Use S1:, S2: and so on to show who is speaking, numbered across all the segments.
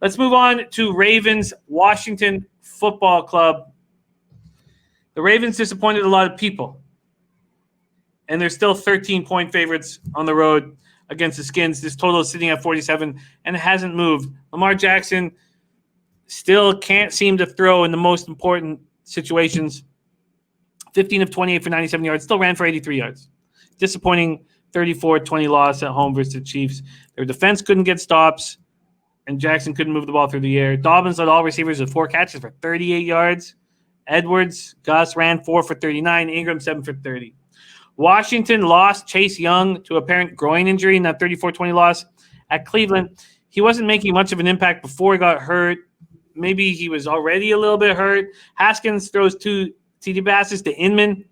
S1: Let's move on to Ravens, Washington Football Club. The Ravens disappointed a lot of people, and they're still 13-point favorites on the road against the Skins. This total is sitting at 47, and it hasn't moved. Lamar Jackson still can't seem to throw in the most important situations. 15 of 28 for 97 yards, still ran for 83 yards. Disappointing 34-20 loss at home versus the Chiefs. Their defense couldn't get stops, and Jackson couldn't move the ball through the air. Dobbins led all receivers with 4 catches for 38 yards. Edwards, Gus ran 4 for 39. Ingram 7 for 30. Washington lost Chase Young to apparent groin injury in that 34-20 loss at Cleveland. He wasn't making much of an impact before he got hurt. Maybe he was already a little bit hurt. Haskins throws 2 TD passes to Inman,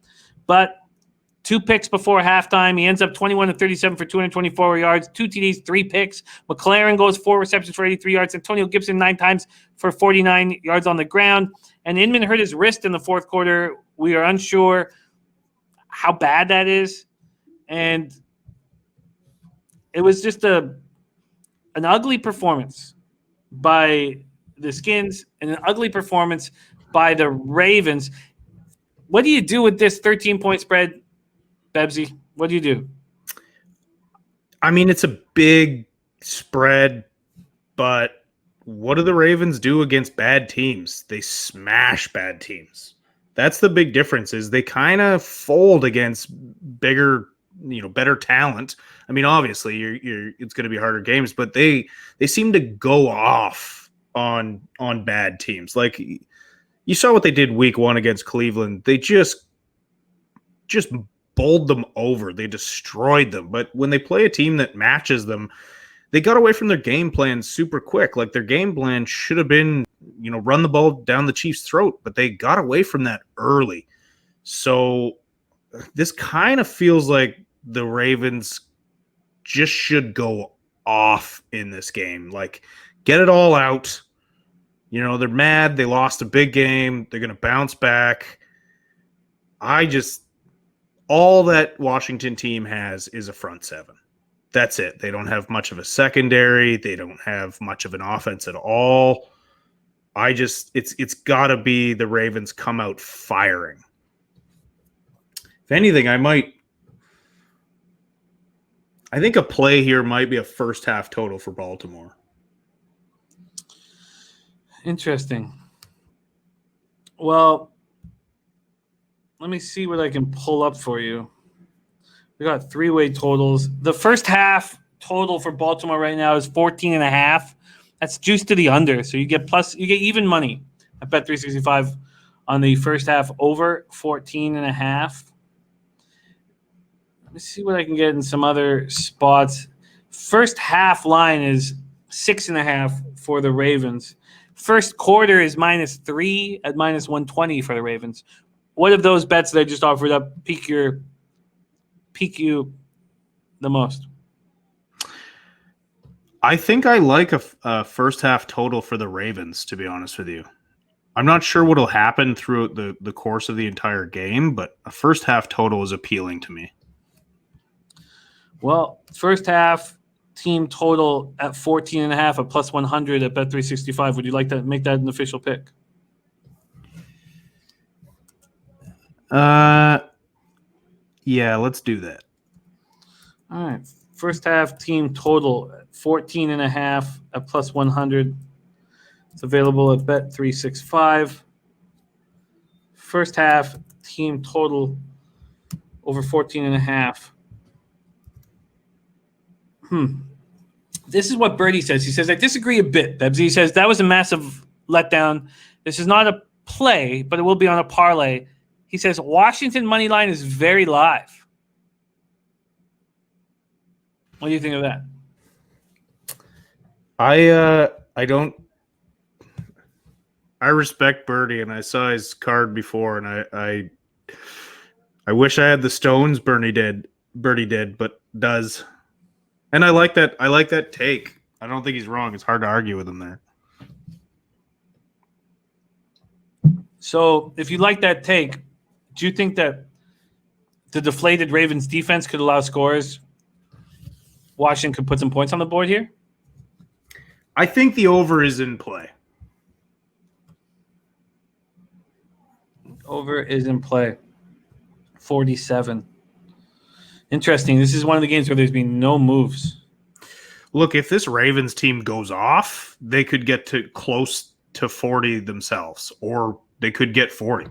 S1: but 2 picks before halftime. He ends up 21 of 37 for 224 yards, 2 TDs, 3 picks. McLaren goes 4 receptions for 83 yards. Antonio Gibson 9 times for 49 yards on the ground. And Inman hurt his wrist in the fourth quarter. We are unsure how bad that is. And it was just an ugly performance by the Skins and an ugly performance by the Ravens. What do you do with this 13-point spread, Bebsy? What do you do?
S2: I mean, it's a big spread, but what do the Ravens do against bad teams? They smash bad teams. That's the big difference, is they kind of fold against bigger, better talent. I mean, obviously, it's going to be harder games, but they seem to go off on bad teams. Like, you saw what they did week 1 against Cleveland. They just bowled them over. They destroyed them. But when they play a team that matches them, they got away from their game plan super quick. Like, their game plan should have been, run the ball down the Chiefs' throat, but they got away from that early. So this kind of feels like the Ravens just should go off in this game. Like, get it all out. They're mad. They lost a big game. They're going to bounce back. All that Washington team has is a front seven. That's it. They don't have much of a secondary. They don't have much of an offense at all. It's got to be the Ravens come out firing. If anything, I think a play here might be a first half total for Baltimore.
S1: Interesting. Well, let me see what I can pull up for you. We got 3-way totals. The first half total for Baltimore right now is 14.5. That's juiced to the under. So you get even money at Bet365 on the first half over 14.5. Let me see what I can get in some other spots. First half line is 6.5 for the Ravens. First quarter is -3 at -120 for the Ravens. What of those bets that I just offered up pique you the most?
S2: I think I like a first half total for the Ravens, to be honest with you. I'm not sure what will happen throughout the course of the entire game, but a first half total is appealing to me.
S1: Well, first half team total at 14.5 at +100 at Bet365. Would you like to make that an official pick?
S2: Yeah, let's do that.
S1: All right. First half team total at 14.5 at +100. It's available at Bet365. First half team total over 14.5. This is what Birdie says. He says, I disagree a bit, Bebs. He says, that was a massive letdown. This is not a play, but it will be on a parlay. He says, Washington money line is very live. What do you think of that?
S2: I respect Birdie, and I saw his card before, and I wish I had the stones Birdie did, but does. And I like that take. I don't think he's wrong. It's hard to argue with him there.
S1: So if you like that take, do you think that the deflated Ravens defense could allow scores? Washington could put some points on the board here?
S2: I think the over is in play.
S1: Over is in play. 47. Interesting. This is one of the games where there's been no moves.
S2: Look, if this Ravens team goes off, they could get to close to 40 themselves, or they could get 40.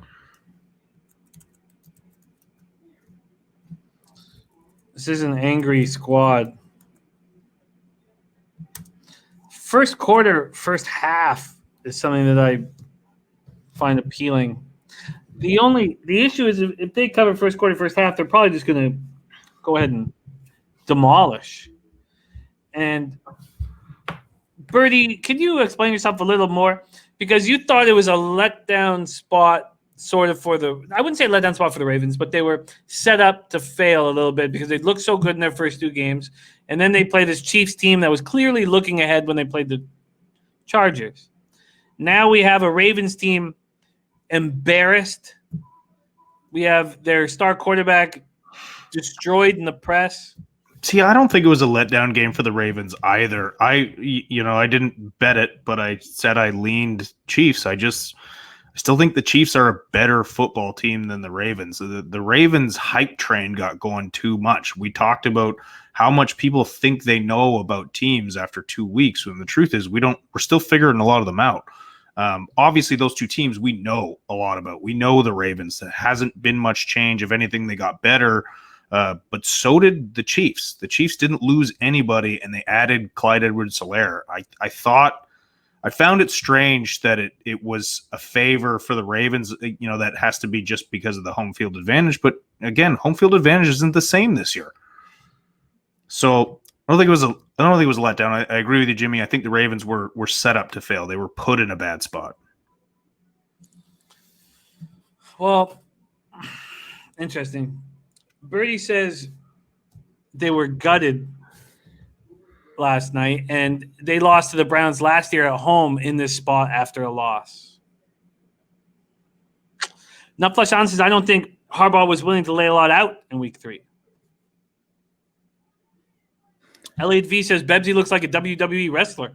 S1: This is an angry squad. First quarter, first half is something that I find appealing. The issue is if they cover first quarter, first half, they're probably just going to go ahead and demolish. And Bertie, can you explain yourself a little more? Because you thought it was a letdown spot sort of I wouldn't say letdown spot for the Ravens, but they were set up to fail a little bit because they looked so good in their first two games. And then they played this Chiefs team that was clearly looking ahead when they played the Chargers. Now we have a Ravens team embarrassed. We have their star quarterback destroyed in the press.
S2: See, I don't think it was a letdown game for the Ravens either. I didn't bet it, but I said I leaned Chiefs. I still think the Chiefs are a better football team than the Ravens. The Ravens hype train got going too much. We talked about how much people think they know about teams after 2 weeks, when the truth is we're still figuring a lot of them out. Obviously, those two teams we know a lot about. We know the Ravens. There hasn't been much change. If anything, they got better. But so did the Chiefs. The Chiefs didn't lose anybody, and they added Clyde Edwards-Helaire. I found it strange that it was a favor for the Ravens. That has to be just because of the home field advantage. But again, home field advantage isn't the same this year. So I don't think it was a letdown. I agree with you, Jimmy. I think the Ravens were set up to fail. They were put in a bad spot.
S1: Well, interesting. Bertie says they were gutted last night, and they lost to the Browns last year at home in this spot after a loss. Nutflesh says, I don't think Harbaugh was willing to lay a lot out in week 3. Elliot V says Bebsy looks like a WWE wrestler.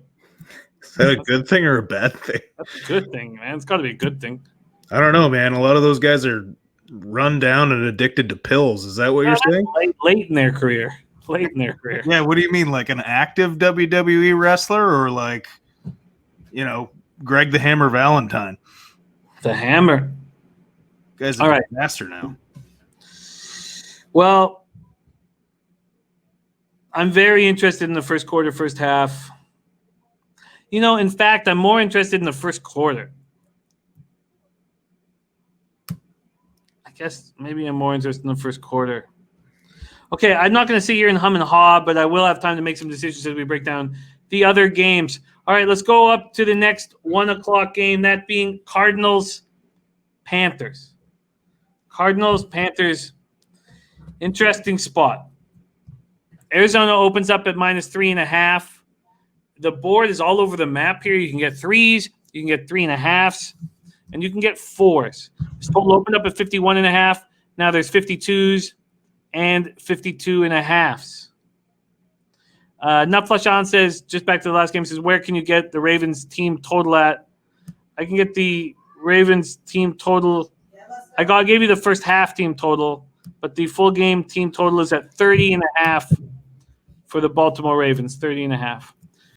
S2: Is that a good thing or a bad thing?
S1: That's a good thing, man. It's got to be a good thing.
S2: I don't know, man. A lot of those guys are run down and addicted to pills. Is that what you're saying?
S1: Late in their career.
S2: Yeah, what do you mean? Like an active WWE wrestler, or like, Greg the Hammer Valentine?
S1: The Hammer.
S2: Guy's
S1: all right,
S2: master now.
S1: Well, I'm very interested in the first quarter, first half. In fact, I'm more interested in the first quarter. I guess maybe I'm more interested in the first quarter. Okay, I'm not going to sit here and hum and haw, but I will have time to make some decisions as we break down the other games. All right, let's go up to the next 1:00 game, that being Cardinals-Panthers. Cardinals-Panthers, interesting spot. Arizona opens up at -3.5. The board is all over the map here. You can get 3s, you can get 3.5s, and you can get 4s. This total opened up at 51.5. Now there's 52s and 52.5s. Nutflesh says, just back to the last game, says, where can you get the Ravens team total at? I can get the Ravens team total. I gave you the first half team total, but the full game team total is at 30.5 for the Baltimore Ravens, 30.5.